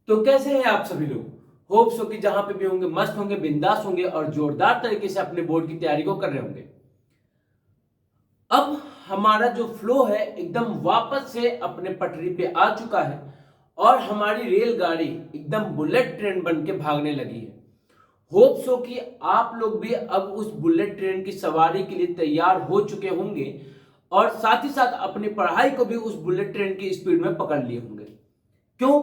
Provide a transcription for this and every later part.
तो कैसे हैं आप सभी लोग। होप सो कि जहां पे भी होंगे मस्त होंगे, बिंदास होंगे और जोरदार तरीके से अपने बोर्ड की तैयारी को कर रहे होंगे। अब हमारा जो फ्लो है एकदम वापस से अपने पटरी पे आ चुका है और हमारी रेलगाड़ी एकदम बुलेट ट्रेन बन के भागने लगी है। होप सो कि आप लोग भी अब उस बुलेट ट्रेन की सवारी के लिए तैयार हो चुके होंगे और साथ ही साथ अपनी पढ़ाई को भी उस बुलेट ट्रेन की स्पीड में पकड़ लिए होंगे। क्यों?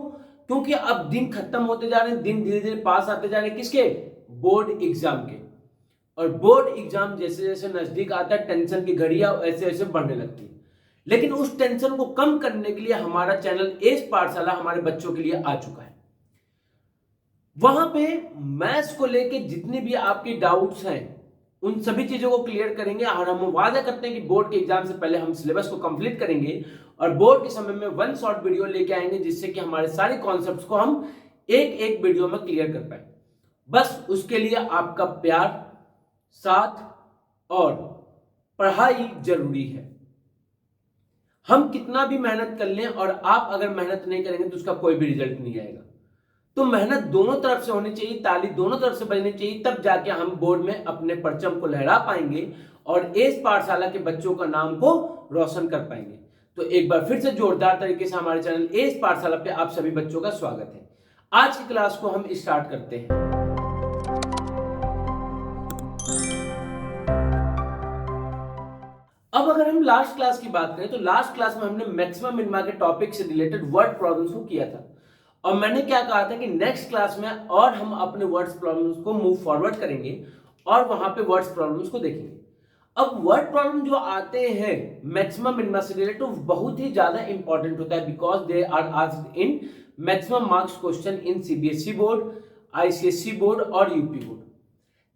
क्योंकि अब दिन खत्म होते जा रहे हैं, दिन धीरे धीरे पास आते जा रहे हैं। किसके? बोर्ड एग्जाम के। और बोर्ड एग्जाम जैसे जैसे नजदीक आता है टेंशन की घड़ियां वैसे वैसे बढ़ने लगती है। लेकिन उस टेंशन को कम करने के लिए हमारा चैनल एस पाठशाला हमारे बच्चों के लिए आ चुका है। वहां पे मैथ्स को लेके जितनी भी आपकी डाउट्स हैं उन सभी चीजों को क्लियर करेंगे और हम वादा करते हैं कि बोर्ड के एग्जाम से पहले हम सिलेबस को कंप्लीट करेंगे और बोर्ड के समय में वन शॉट वीडियो लेके आएंगे जिससे कि हमारे सारे कॉन्सेप्ट्स को हम एक एक वीडियो में क्लियर कर पाए। बस उसके लिए आपका प्यार, साथ और पढ़ाई जरूरी है। हम कितना भी मेहनत कर लें और आप अगर मेहनत नहीं करेंगे तो उसका कोई भी रिजल्ट नहीं आएगा। तो मेहनत दोनों तरफ से होनी चाहिए, ताली दोनों तरफ से बजनी चाहिए, तब जाके हम बोर्ड में अपने परचम को लहरा पाएंगे और एस पाठशाला के बच्चों का नाम को रोशन कर पाएंगे। तो एक बार फिर से जोरदार तरीके से हमारे चैनल एस पाठशाला पे आप सभी बच्चों का स्वागत है। आज की क्लास को हम स्टार्ट करते हैं। अब अगर हम लास्ट क्लास की बात करें तो लास्ट क्लास में हमने मैक्सिमम मिनिमा के टॉपिक से रिलेटेड वर्ड प्रॉब्लम्स को किया था और मैंने क्या कहा था कि नेक्स्ट क्लास में और हम अपने वर्ड्स प्रॉब्लम्स को मूव फॉरवर्ड करेंगे और वहां पे वर्ड्स प्रॉब्लम्स को देखेंगे। अब वर्ड प्रॉब्लम जो आते हैं मैक्सिमम मिनिमा से रिलेटेड तो बहुत ही ज्यादा इंपॉर्टेंट होता है because they are asked in maximum marks question in CBSE board, ICSE board और यूपी बोर्ड।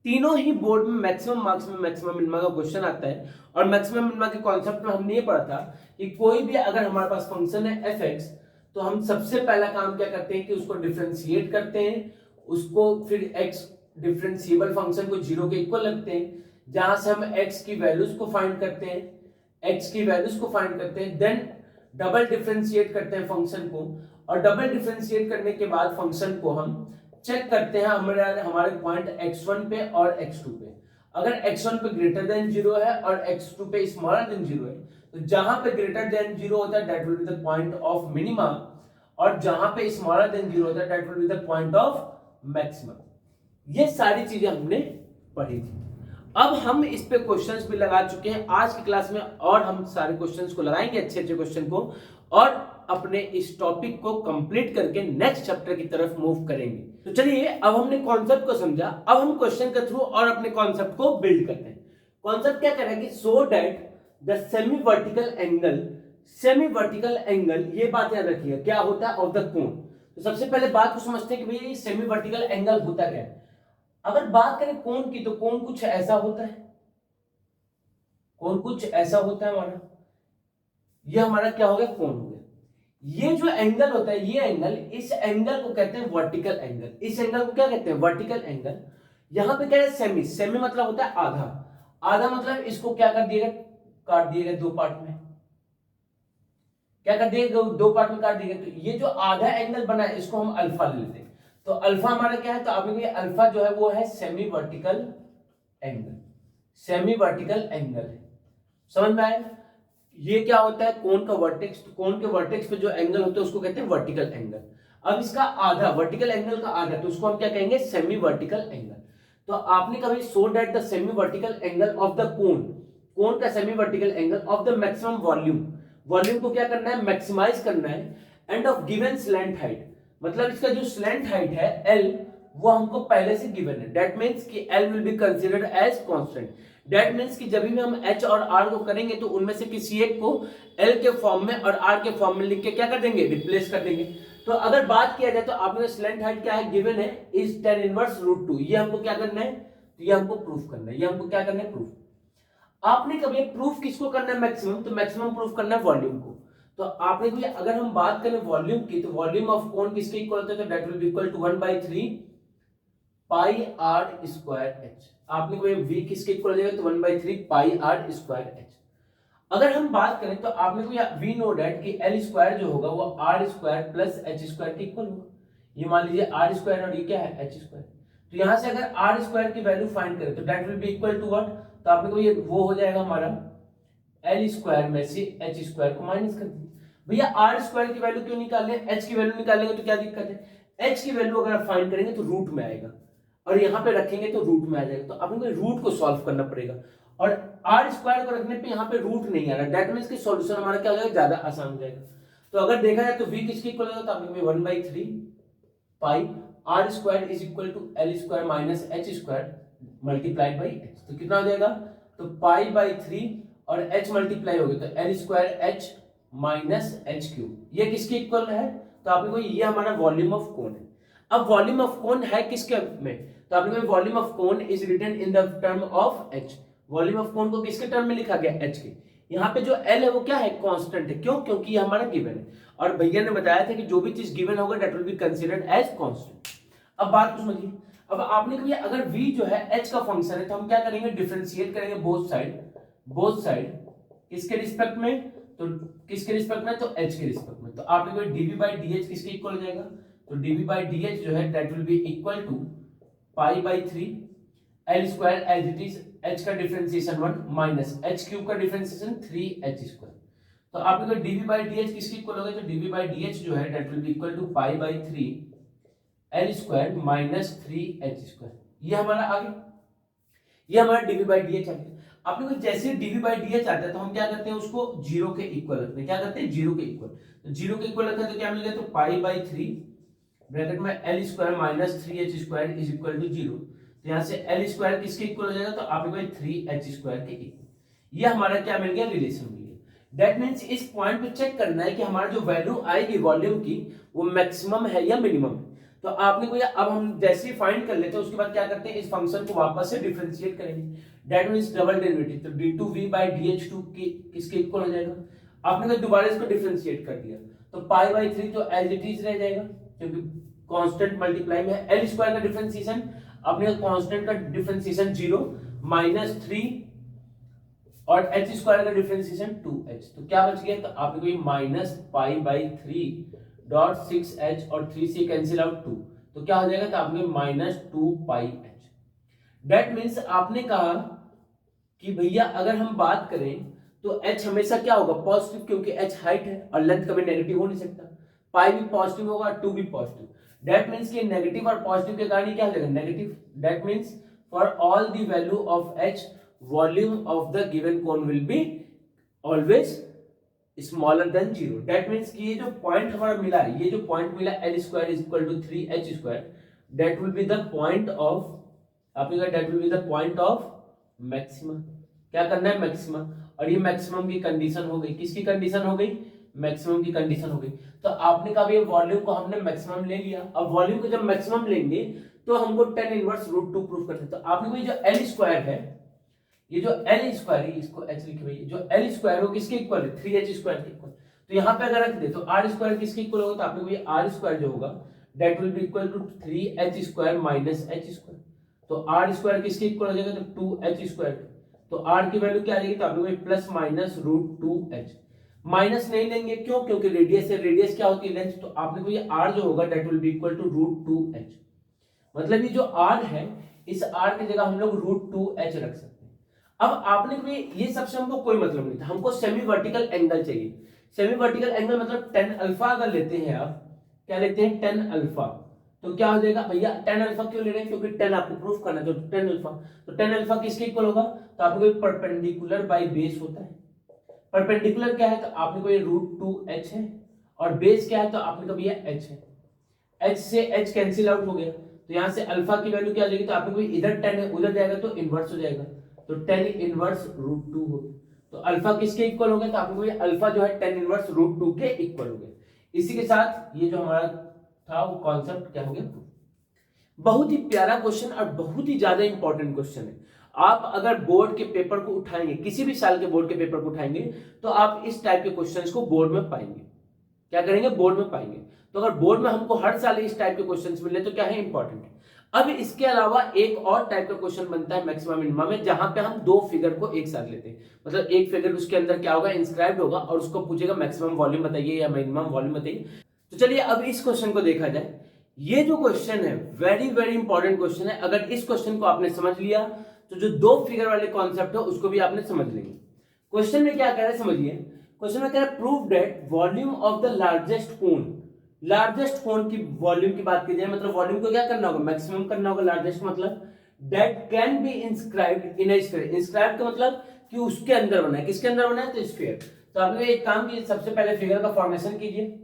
तीनों ही बोर्ड में मैक्सिमम मार्क्स में मैक्सिमम मिनिमा का क्वेश्चन आता है। और मैक्सिमम मिनिमा के कॉन्सेप्ट में हमने ये पढ़ा था कि कोई भी अगर हमारे पास फंक्शन है एफ एक्स तो हम सबसे पहला काम क्या करते हैं कि उसको डिफरेंशिएट करते हैं, उसको फिर एक्स डिफरेंशिएबल फंक्शन को जीरो के इक्वल रखते हैं, जहां से हम एक्स की वैल्यूज को फाइंड करते हैं, देन डबल डिफरेंशिएट करते हैं फंक्शन को और डबल डिफरेंशिएट करने के बाद फंक्शन को हम चेक करते हैं हमारे पॉइंट x1 पे और x2 पे। अगर x1 पे ग्रेटर देन 0 है और x2 पे स्मॉलर देन 0 है तो जहां पे ग्रेटर देन 0 होता है that will be the point of minima और जहां पे स्मॉलर देन 0 होता है that will be the point of maximum. ये सारी चीजें हमने पढ़ी थी। अब हम इस पे क्वेश्चंस भी लगा चुके हैं आज की क्लास में और हम सारे क्वेश्चंस को लगाएंगे अच्छे अच्छे क्वेश्चन को और अपने इस टॉपिक को कंप्लीट करके नेक्स्ट चैप्टर की तरफ मूव करेंगे। तो चलिए अब हमने कॉन्सेप्ट को समझा, अब हम क्वेश्चन के थ्रू और अपने कॉन्सेप्ट को बिल्ड करते हैं। कॉन्सेप्ट क्या कह रहा है कि so that the semi vertical angle, ये बात याद रखिएगा क्या होता है, ऑफ द कोण। तो सबसे पहले बात को समझते हैं कि भाई सेमी वर्टिकल एंगल होता क्या है। अगर बात करें कोण की तो कोण कुछ ऐसा होता है, हमारा ये हमारा क्या हो गया, कोण हो गया। ये जो एंगल होता है ये एंगल, इस एंगल को कहते हैं वर्टिकल एंगल। इस एंगल को क्या कहते हैं, वर्टिकल एंगल। यहां पे क्या है, सेमी मतलब होता है आधा मतलब इसको क्या कर दिएगा, काट दिएगा दो पार्ट में। क्या कर दिएगा, दो पार्ट में काट दिएगा। तो ये जो आधा एंगल बना है इसको हम अल्फा ले लेते हैं। तो अल्फा हमारा क्या है, तो अभी अल्फा जो है वो है सेमी वर्टिकल एंगल है। समझ में आया? ये क्या होता है, कोण का वर्टेक्स। तो कोण के वर्टेक्स पे जो एंगल होता है उसको कहते हैं वर्टिकल एंगल। अब इसका आधा, वर्टिकल एंगल का आधा, तो उसको हम क्या कहेंगे, सेमी वर्टिकल एंगल। तो आपने कभी so that the semi vertical angle of the कोण का semi vertical angle of the maximum volume को क्या करना है, मैक्सिमाइज करना है, end of given slant height, मतलब इसका जो स्लैंट हाइट है एल वो हमको पहले से गिवन है। दैट मींस कि L will be considered as constant. That means कि जब भी हम एच और आर को करेंगे तो उनमें से किसी एक को एल के फॉर्म में और आर के फॉर्म में लिख के क्या कर देंगे, रिप्लेस कर देंगे। तो अगर बात किया जाए तो आपने स्लैंट हाइट क्या है, गिवन है इज tan इनवर्स √2। ये हमको क्या करना है, तो ये हमको प्रूफ करना है। ये हमको क्या करना है, प्रूफ। आपने कभी प्रूफ किसको करना है, मैक्सिमम। तो मैक्सिमम प्रूफ करना है वॉल्यूम को। तो आपने भी अगर हम बात करें वॉल्यूम की तो वॉल्यूम ऑफ कोण किसके इक्वल होता है, तो that will be equal to 1/3 pi are square H. आपने कोई v किसके इक्वल हो जाएगा, तो 1/3 पाई आर स्क्वायर एच। अगर हम बात करें तो आपने को वी नो दैट कि एल स्क्वायर जो होगा वो R square plus H square के इक्वल होगा। ये मान लीजिए आर स्क्वायर और ये क्या है एच स्क्वायर। तो यहाँ से अगर आर स्क्वायर की वैल्यू फाइंड करें तो that will be equal to what, तो आपने को ये वो हो जाएगा हमारा एल स्क्वायर में से एच स्क्वायर को माइनस कर दीजिए। भैया आर स्क्वायर की वैल्यू क्यों निकाल रहे हैं, एच की वैल्यू निकालेंगे तो क्या दिक्कत है, एच की वैल्यू अगर आप फाइंड करेंगे तो रूट में आएगा और यहाँ पे रखेंगे तो रूट में आ जाएगा, तो अपन को रूट को सॉल्व करना पड़ेगा और आर स्क्वायर को रखने पे यहाँ पे रूट नहीं आ रहा, दैट मींस कि सॉल्यूशन हमारा क्या हो जाएगा, ज्यादा आसान हो जाएगा। तो अगर देखा जाए तो v किसके इक्वल होगा, तो आपको 1/3 pi are square is equal to l square minus H square multiplied by h. तो कितना हो जाएगा, तो पाई/3 और h मल्टीप्लाई हो गया तो L square H minus h cube, ये किसके इक्वल है, तो आपको ये हमारा वॉल्यूम ऑफ कोन है। अब वॉल्यूम ऑफ कोन है किसके में, तो आपने volume of cone is written in the term of h, volume of cone को किसके टर्म में लिखा गया h के। यहाँ पे जो L है वो क्या है, कांस्टेंट है, क्यों, क्योंकि ये हमारा गिवन है और भैया ने बताया था कि जो भी चीज गिवन होगा that will be considered as constant. अब बात को समझिए, अब आपने कहा अगर v जो है h का फंक्शन है तो हम क्या करेंगे, डिफरेंशिएट करेंगे बोथ साइड किसके रिस्पेक्ट में, तो किसके रिस्पेक्ट में, तो h के रिस्पेक्ट में। तो आपने कहा dv/dh किसके इक्वल हो जाएगा, तो dv/dh जो है that will be equal to पाई/3 l square as it is, h का डिफरेंशिएशन 1 माइनस h क्यूब का डिफरेंशिएशन 3h स्क्वायर। तो आपने कहा dv/dh किसके इक्वल होगा, तो dv/dh जो है that will be equal to पाई/3 l square minus 3h square. ये हमारा आ गया, ये हमारा dv/dh आ गया। आपने को जैसे dv/dh आता है तो हम क्या करते हैं, उसको जीरो के इक्वल रखते हैं, क्या करते हैं, जीरो के इक्वल। तो जीरो के इक्वल रखते हैं तो क्या मिलेगा, तो पाई/3 ब्रैकेट में L square minus 3h square is equal to zero. तो यहाँ से एल स्क्वायर किसके इक्वल हो जाएगा, तो आपको 3h स्क्वायर के इक्वल। ये हमारा क्या मिल गया, रिलेशन मिल गया। दैट मींस इस पॉइंट पे चेक करना है कि हमारा जो वैल्यू आएगी वॉल्यूम की वो मैक्सिमम है या मिनिमम है। तो आपने को अब हम जैसे ही फाइंड कर लेते हैं उसके बाद क्या करते हैं, इस फंक्शन को वापस से डिफरेंशिएट करेंगे, दैट मींस डबल डेरिवेटिव, तो d2v/dh2 किसके इक्वल हो जाएगा। आपने तो दोबारा इसको डिफरेंशिएट कर दिया तो पाई/3 तो एज इट इज रह जाएगा क्योंकि कांस्टेंट मल्टीप्लाई में है, एल स्क्वायर का डिफरेंशिएशन अपने कांस्टेंट का डिफरेंशिएशन 0 माइनस 3 और h स्क्वायर का डिफरेंशिएशन 2h, तो क्या बच गया, तो आपको ये माइनस पाई/3.6h और 3 से कैंसिल आउट 2, तो क्या हो जाएगा, तो आपने माइनस 2πh। दैट मींस आपने कहा कि भैया अगर हम बात करें तो h हमेशा क्या होगा, पॉजिटिव, क्योंकि h हाइट है और लेंथ कभी नेगेटिव हो नहीं सकता, पाई भी पॉजिटिव होगा 2 भी पॉजिटिव। दैट मींस कि नेगेटिव और पॉजिटिव के कारण क्या हो जाएगा, negative. That means for all the value of h volume of the given cone will be always smaller than 0। That means कि ये जो पॉइंट हमारा मिला है, ये जो पॉइंट मिला l square is equal to 3h square, that will be the point of, आपने कहा that will be the point of maxima. क्या करना है, मैक्सिमा, और ये मैक्सिमम की कंडीशन हो गई, किसकी कंडीशन हो गई, मैक्सिमम की कंडीशन हो गई। तो आपने कहा ये वॉल्यूम को हमने मैक्सिमम ले लिया, अब वॉल्यूम को जब मैक्सिमम लेंगे तो हमको tan इनवर्स √2 प्रूफ करते हैं। तो आपने ये जो l स्क्वायर है, ये जो l स्क्वायर है, इसको h लिखे भाई, जो l स्क्वायर हो किसके इक्वल है, 3h स्क्वायर के इक्वल। तो यहाँ पे अगर रख दे तो r स्क्वायर किसके इक्वल होगा, तो आपने ये r स्क्वायर जो होगा that will be equal to 3h square minus h square. तो r स्क्वायर किसके इक्वल हो जाएगा, तो 2h स्क्वायर। तो r की वैल्यू क्या आ जाएगी, तो आपने प्लस माइनस √2h, माइनस नहीं लेंगे क्यों, क्योंकि रेडियस है, रेडियस क्या होती है, लेंथ। तो आपने को ये r जो होगा that will be equal to √2h, मतलब ये जो r है इस r की जगह हम लोग √2h रख सकते हैं। अब आपने को ये सबसे हमको कोई मतलब नहीं था, हमको सेमी वर्टिकल एंगल चाहिए। सेमी वर्टिकल एंगल मतलब tan अल्फा अगर लेते हैं आप, क्या लेते हैं, tan अल्फा, तो क्या हो जाएगा भैया, tan अल्फा क्यों ले रहे हैं, क्योंकि tan आपको प्रूफ करना है, तो tan अल्फा, तो tan अल्फा किसके इक्वल होगा, तो आपको परपेंडिकुलर बाय बेस होता है। परपेंडिकुलर क्या है, तो आपने को ये √2h है और बेस क्या है, तो आपने को भैया h है, h से h कैंसिल आउट हो गया, तो यहाँ से अल्फा की वैल्यू क्या आ जाएगी, तो आपने को इधर tan है उधर जाएगा तो इनवर्स हो जाएगा, तो tan इनवर्स √2 हो गया। तो अल्फा किसके इक्वल हो गया, तो आपने को ये अल्फा जो है tan इनवर्स √2 के इक्वल हो गया। इसी के साथ ये जो हमारा था वो कॉन्सेप्ट क्या हो गया। बहुत ही प्यारा क्वेश्चन और बहुत ही ज्यादा इंपॉर्टेंट क्वेश्चन है। आप अगर बोर्ड के पेपर को उठाएंगे, किसी भी साल के बोर्ड के पेपर को उठाएंगे तो आप इस टाइप के क्वेश्चंस को बोर्ड में पाएंगे। क्या करेंगे, बोर्ड में पाएंगे। तो अगर बोर्ड में हमको हर साल इस टाइप के क्वेश्चंस मिले तो क्या है, इंपॉर्टेंट है। अब इसके अलावा एक और टाइप का क्वेश्चन बनता है मैक्सिमम मिनिमम में, जहां पे हम दो फिगर को एक साथ लेते हैं, मतलब एक फिगर उसके अंदर क्या होगा, इंस्क्राइब्ड होगा और उसको पूछेगा मैक्सिमम वॉल्यूम बताइए या मिनिमम वॉल्यूम बताइए। तो चलिए अब इस क्वेश्चन को देखा जाए। ये जो क्वेश्चन है वेरी वेरी इंपॉर्टेंट क्वेश्चन है। अगर इस क्वेश्चन को आपने समझ लिया तो जो दो फिगर वाले कॉन्सेप्ट है उसको भी आपने समझ लिया। क्वेश्चन में क्या कह रहा है समझिए। क्वेश्चन में कह रहा है prove that volume of the largest cone, largest cone की वॉल्यूम की बात की जाए, मतलब वॉल्यूम को क्या करना होगा, मैक्सिमम करना होगा। लार्जेस्ट मतलब that can be inscribed in A sphere. Inscribe का मतलब कि उसके अंदर बना है, किसके अंदर बना है, तो स्फीयर। तो आपने एक काम कीजिए, सबसे पहले फिगर का फॉर्मेशन कीजिए।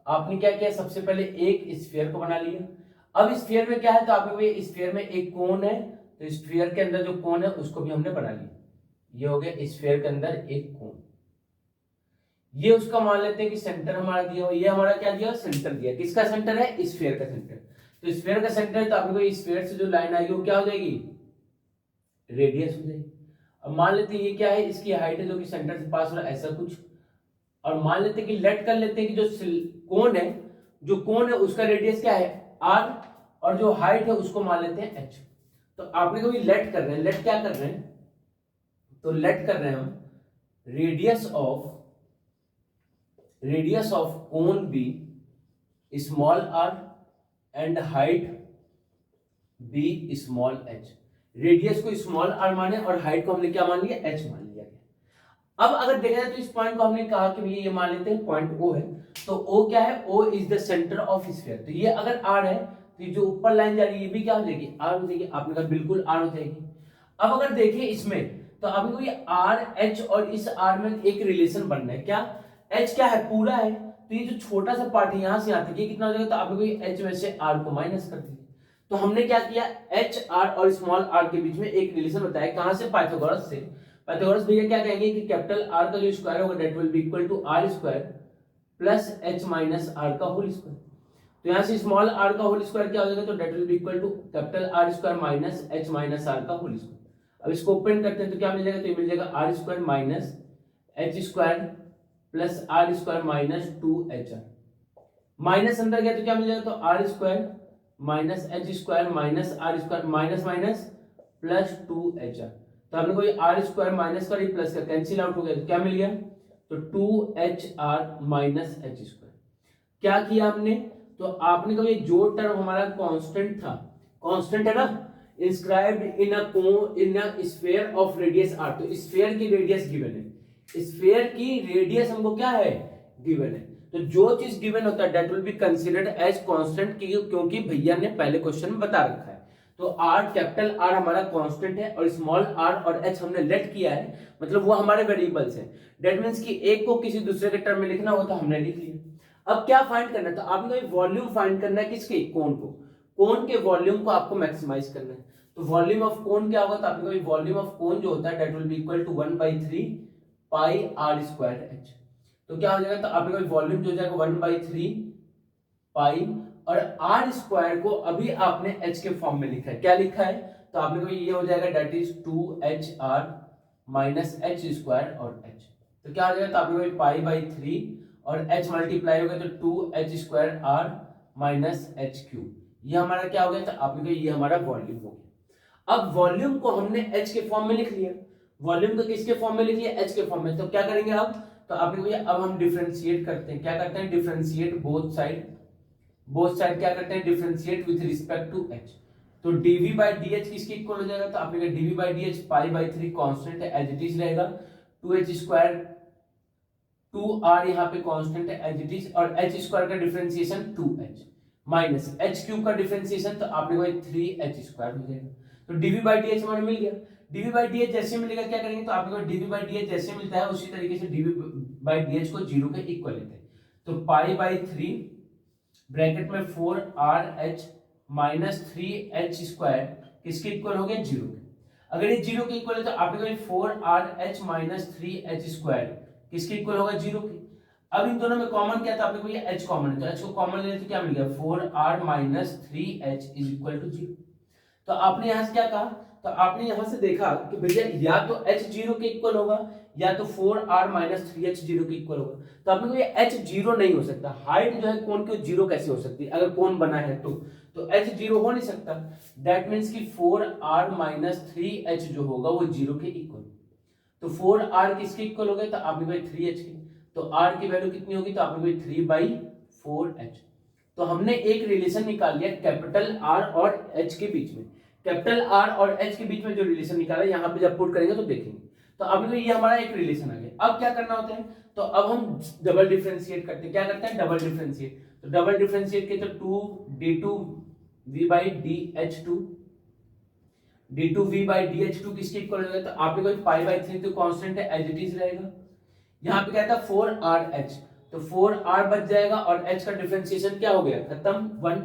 आपने क्या किया, सबसे पहले एक स्फीयर को बना लिया। अब स्फीयर में क्या है, तो आपने स्फीयर में एक कोन है, तो स्फीयर के अंदर जो कोन है उसको भी हमने बना लिया। ये हो गया स्फीयर के अंदर एक कोन। ये उसका मान लेते हैं कि सेंटर हमारा दिया हो। ये हमारा क्या दिया, सेंटर दिया। किसका सेंटर है, स्फीयर का सेंटर। तो स्फीयर का सेंटर है, तो आपको स्फीयर से जो लाइन आएगी वो क्या हो जाएगी, रेडियस हो जाएगी। अब मान लेते हैं ये क्या है, इसकी हाइट है जो कि सेंटर से पास हो रहा है, ऐसा कुछ। और मान लेते हैं कि लेट कर लेते हैं कि जो कोन है, जो कोन है उसका रेडियस क्या है, आर, और जो हाइट है उसको मान लेते हैं एच। तो आपने कभी लेट कर रहे हैं, लेट क्या कर रहे हैं, तो लेट कर रहे हैं हम radius of cone be small R and height be small H. Radius को स्मॉल आर माने और हाइट को हमने क्या मान लिया, एच मान लिया। अब अगर देखा जाए तो इस पॉइंट को हमने कहा कि भैया ये मान लेते हैं पॉइंट ओ है, तो ओ क्या है, O is the centre of sphere. तो ये अगर आर है तो ये जो ऊपर लाइन जा रही है ये भी क्या हो जाएगी, आर हो जाएगी। आपने कहा बिल्कुल आर हो जाएगी। अब अगर देखिए इसमें, तो आपने को ये आर एच और इस आर में एक रिलेशन बनना है। क्या, एच क्या है, पूरा है, तो ये जो छोटा सा पार्ट है यहां से यहां तक ये कितना हो जाएगा, तो आपने को एच में से आर को माइनस कर दिया। तो हमने क्या किया, एच आर और स्मॉल आर के बीच में एक रिलेशन बताया। कहां से, पाइथागोरस से। पाइथागोरस भैया क्या कहेंगे कि कैपिटल आर का जो स्क्वायर होगा that will be equal to R square plus H minus R का होल स्क्वायर। तो यहां से स्मॉल आर का होल स्क्वायर क्या हो जाएगा, तो that will be equal to capital R square minus H minus R का होल स्क्वायर। अब इसको ओपन करते हैं तो क्या मिल जाएगा, तो ये मिल जाएगा R square minus H square plus R square minus 2HR। Minus अंदर गया तो क्या मिल जाएगा, तो R square minus H square minus R square minus minus plus 2HR। तो हमने कोई आर स्क्वायर माइनस का प्लस का कैंसिल आउट हो गया, तो क्या मिल गया, तो 2HR माइनस एच स्क्वायर। क्या किया हमने, तो आपने कहा ये जो टर्म हमारा कांस्टेंट था, कांस्टेंट है ना, inscribed in a sphere of radius R. तो स्फीयर की रेडियस गिवन है, स्फीयर की रेडियस हमको क्या है, गिवन है। तो जो चीज गिवन होता है that will be considered as constant, क्योंकि भैया ने पहले क्वेश्चन में बता रखा है। तो आर, कैपिटल आर हमारा कांस्टेंट है और स्मॉल आर और एच हमने लेट किया है, मतलब वो हमारे वेरिएबल्स हैं। दैट मींस कि एक को किसी दूसरे के टर्म में लिखना हो तो हमने लिख लिया। अब क्या फाइंड करना है, तो आपको वॉल्यूम फाइंड करना है, किसके, कोन को। कोन के वॉल्यूम को आपको मैक्सिमाइज करना है। तो वॉल्यूम ऑफ कोन क्या होगा, तो आपको वॉल्यूम ऑफ कोन जो होता है that will be equal to 1/3 pi are square h. तो क्या हो जाएगा, तो आपके वॉल्यूम जो हो जाएगा 1/3 पाई, और आर स्क्वायर को अभी आपने एच के फॉर्म में लिखा है। क्या लिखा है, तो आपने को ये हो जाएगा that is 2HR minus H square और एच। तो क्या हो जाएगा, तो आपने पाई/3 और h मल्टीप्लाई हो गया तो 2h square r minus h cube. ये हमारा क्या हो गया, तो आपने को ये हमारा वॉल्यूम हो गया। अब वॉल्यूम को हमने h के फॉर्म में लिख लिया, वॉल्यूम को किसके फॉर्म में लिख लिया, h के फॉर्म में। तो क्या करेंगे अब, तो आपने को अब हम डिफरेंशिएट करते हैं। क्या करते हैं, डिफरेंशिएट बोथ साइड क्या करते हैं, differentiate with respect to h। तो dv बाई dh किसके इक्वल हो जाएगा, तो आपने dv बाई dh पाई/3 कांस्टेंट है एज इट इज रहेगा, 2h स्क्वायर 2r यहाँ पे कांस्टेंट है एज इट इज, और h स्क्वायर का differentiation 2h minus h cube का डिफरेंशिएशन, तो आपने को 3h स्क्वायर हो जाएगा। तो dv बाई dh हमारा मिल गया। dv बाई dh जैसे मिलेगा क्या करेंगे, तो आपने को dv बाई dh जैसे मिलता है उसी तरीके से dv बाई dh को 0 के इक्वल लेते हैं। तो पाई/3 ब्रैकेट में 4RH माइनस 3h स्क्वायर किसके इक्वल हो गया, 0 के। अगर ये 0 के इक्वल है तो आपने 4RH माइनस 3h स्क्वायर किसके इक्वल होगा, 0 के। अब इन दोनों में कॉमन क्या था, आपने को ये h कॉमन है, तो h को कॉमन ले तो क्या मिल गया, 4r minus 3h is equal to 0। तो आपने यहां से क्या कहा, तो आपने यहां से देखा कि भैया या तो h 0 के इक्वल होगा या तो 4r माइनस 3h 0 के इक्वल होगा। तो आपने को ये h 0 नहीं हो सकता। हाइट जो है कोन की 0 कैसे हो सकती है, अगर कोन बना है तो h 0 हो नहीं सकता। दैट मींस कि 4r माइनस 3h जो होगा वो 0 के इक्वल। तो 4r किसके इक्वल हो गए, तो आपने को 3h की, तो r की वैल्यू कितनी होगी, तो आपने को 3/4h। तो हमने एक रिलेशन निकाल लिया कैपिटल आर और एच के बीच में। कैपिटल आर और एच के बीच में जो रिलेशन निकाला, यहाँ पे जब पुट करेंगे तो देखेंगे। तो अब ये हमारा एक रिलेशन आ गया। अब क्या करना होता है, तो अब हम डबल डिफरेंशिएट करते हैं। क्या करते हैं, डबल डिफरेंशिएट। तो डबल डिफरेंशिएट के तो 2d2v by dh2, d2v by dh2 किसके इक्वल हो जाएगा, तो आपने कोई पाई बाई 3 तो कांस्टेंट है, एज इट इज रहेगा। यहाँ पे क्या था 4rh, तो 4r बच जाएगा और h का डिफरेंशिएशन क्या हो गया, खत्म, 1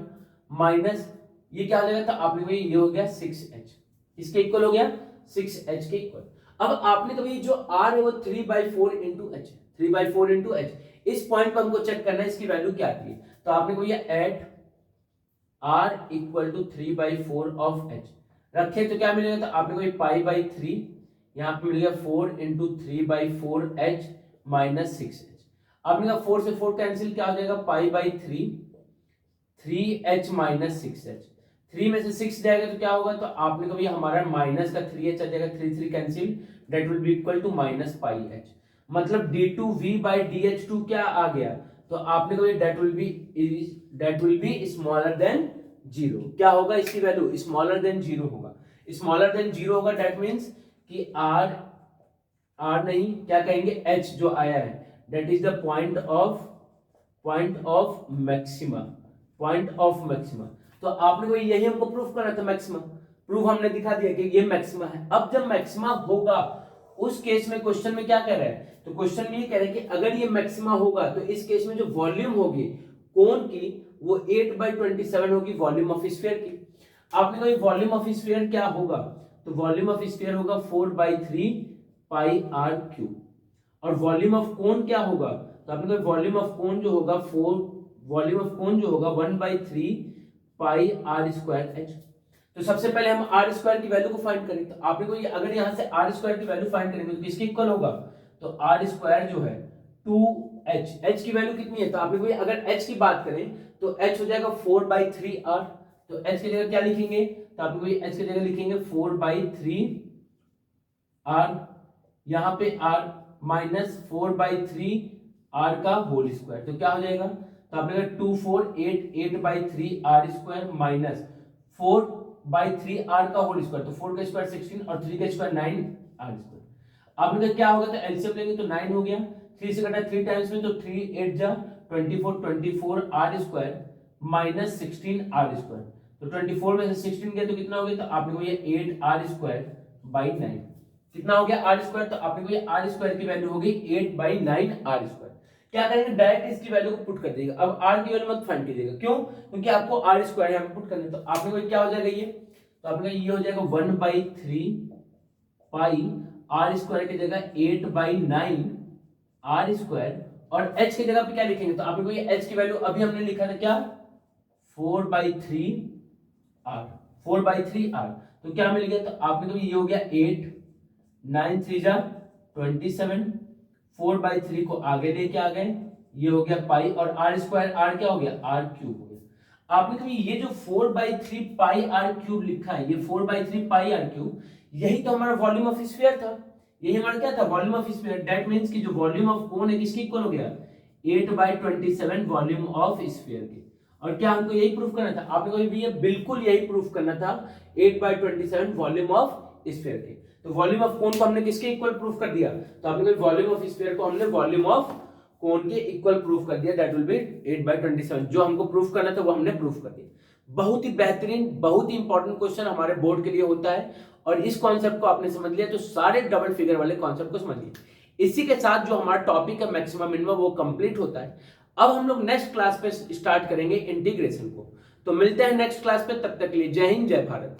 माइनस ये क्या हो जाएगा, तो आपने कोई ये हो गया 6h, इसके इक्वल हो गया 6h के इक्वल। अब आपने कभी जो r है वो 3/4 इंटू h, 3/4 इंटू h, इस पॉइंट पर हमको चेक करना है इसकी वैल्यू क्या आती है। तो आपने को ये at r equal to 3/4 of h रखे तो क्या मिलेगा, तो आपने को ये पाई बाई 3, यहाँ पे मिलेगा 4 इंटू 3/4 h माइनस 6h। आपने कहा 4 से 4 कैंसिल, क्या हो जाएगा, pi by 3h minus 6h। 3 में से 6 जाएगा तो क्या होगा, तो आपने कहा हमारा माइनस का 3h आ जाएगा, 3 cancel, that will be equal to minus pi h। मतलब d2v by dh2 क्या आ गया, तो आपने कहा that will be smaller than 0। क्या होगा इसकी वैल्यू, स्मॉलर देन 0 होगा। स्मॉलर देन 0 होगा, दैट मींस कि r नहीं, क्या कहेंगे, h जो आया है that is the point of maxima, point of maxima. तो आपने को यही हमको प्रूफ करना था, मैक्सिमा। प्रूफ हमने दिखा दिया कि ये मैक्सिमा है। अब जब मैक्सिमा होगा उस केस में क्वेश्चन में क्या कह रहा है, तो क्वेश्चन में ये कह रहा है कि अगर ये मैक्सिमा होगा तो इस केस में जो वॉल्यूम होगी कोन की वो 8/27 होगी वॉल्यूम ऑफ स्फीयर की। आपने कहा वॉल्यूम ऑफ स्फीयर क्या होगा, तो वॉल्यूम ऑफ स्फीयर होगा 4/3 पाई r क्यूब। और वॉल्यूम ऑफ कोन क्या होगा, तो आपने कहा वॉल्यूम ऑफ कोन जो होगा 1/3 पाई r स्क्वायर h। तो सबसे पहले हम r स्क्वायर की वैल्यू को फाइंड करें। तो आपने को ये अगर यहाँ से r स्क्वायर की वैल्यू फाइंड करेंगे तो किसके इक्वल होगा, तो r स्क्वायर जो है 2h, h की वैल्यू कितनी है, तो आपने को अगर h की बात करें तो h हो जाएगा 4/3r। तो h की जगह क्या लिखेंगे, तो आपने को h की जगह लिखेंगे 4/3r, यहाँ पे r माइनस 4/3r का होल स्क्वायर, तो क्या हो जाएगा, तो आपने कहा 2 4 8/3r स्क्वायर माइनस 4/3r का होल स्क्वायर, तो 4 का स्क्वायर 16 और 3 का स्क्वायर 9r स्क्वायर। आपने कहा क्या होगा, तो एलसीएम लेंगे तो 9 हो गया, 3 से कटा 3 टाइम्स में, तो 3 8 जा 24r square minus 16r square. तो 24 में से 16 गया तो कितना हो गया, तो आपने को ये 8r स्क्वायर बाई 9 कितना हो गया r स्क्वायर। तो आपने को ये r स्क्वायर की वैल्यू हो गई 8/9r स्क्वायर। क्या करेंगे, डायरेक्ट इसकी वैल्यू को पुट कर देगा। अब r की वैल्यू मत फाइंड कीजिएगा, क्यों, क्योंकि आपको r स्क्वायर यहाँ पे पुट करना है। तो आपने को क्या हो जाएगा ये, तो आपने ये हो जाएगा 1/3 पाई r स्क्वायर की जगह 8/9r स्क्वायर, और h की जगह पे क्या लिखेंगे, तो आपने को ये h की वैल्यू अभी हमने लिखा था क्या 4/3r। तो क्या मिल गया, तो आपने को ये हो गया 8 9 3 जा 27, 4/3 को आगे लेके आ गए, ये हो गया पाई, और r स्क्वायर r क्या हो गया, r क्यूब हो गया। आपने कभी ये जो 4/3 पाई r क्यूब लिखा है, ये 4/3 पाई r क्यूब, यही तो हमारा वॉल्यूम ऑफ स्फीयर था। यही हमारा क्या था, volume of sphere. That means कि जो वॉल्यूम ऑफ कोन है किसके इक्वल हो गया, 8/27 वॉल्यूम ऑफ स्फीयर के। और क्या हमको यही प्रूफ करना था, आपने को भी ये बिल्कुल यही प्रूफ करना था 8/27 वॉल्यूम ऑफ स्फीयर के। तो वॉल्यूम ऑफ कोन को हमने किसके इक्वल प्रूफ कर दिया, तो आपने कहा वॉल्यूम ऑफ स्फीयर को हमने वॉल्यूम ऑफ कोन के इक्वल प्रूफ कर दिया, दैट विल बी 8/27। जो हमको प्रूफ करना था वो हमने प्रूफ कर दिया। बहुत ही बेहतरीन, बहुत ही इंपॉर्टेंट क्वेश्चन हमारे बोर्ड के लिए होता है, और इस कॉन्सेप्ट को आपने समझ लिया तो सारे डबल फिगर वाले कॉन्सेप्ट को समझ लिया। इसी के साथ जो हमारा टॉपिक है मैक्सिमम मिनिमम वो कंप्लीट होता है। अब हम लोग नेक्स्ट क्लास पे स्टार्ट करेंगे इंटीग्रेशन को। तो मिलते हैं नेक्स्ट क्लास पे, तब तक के लिए जय हिंद जय भारत।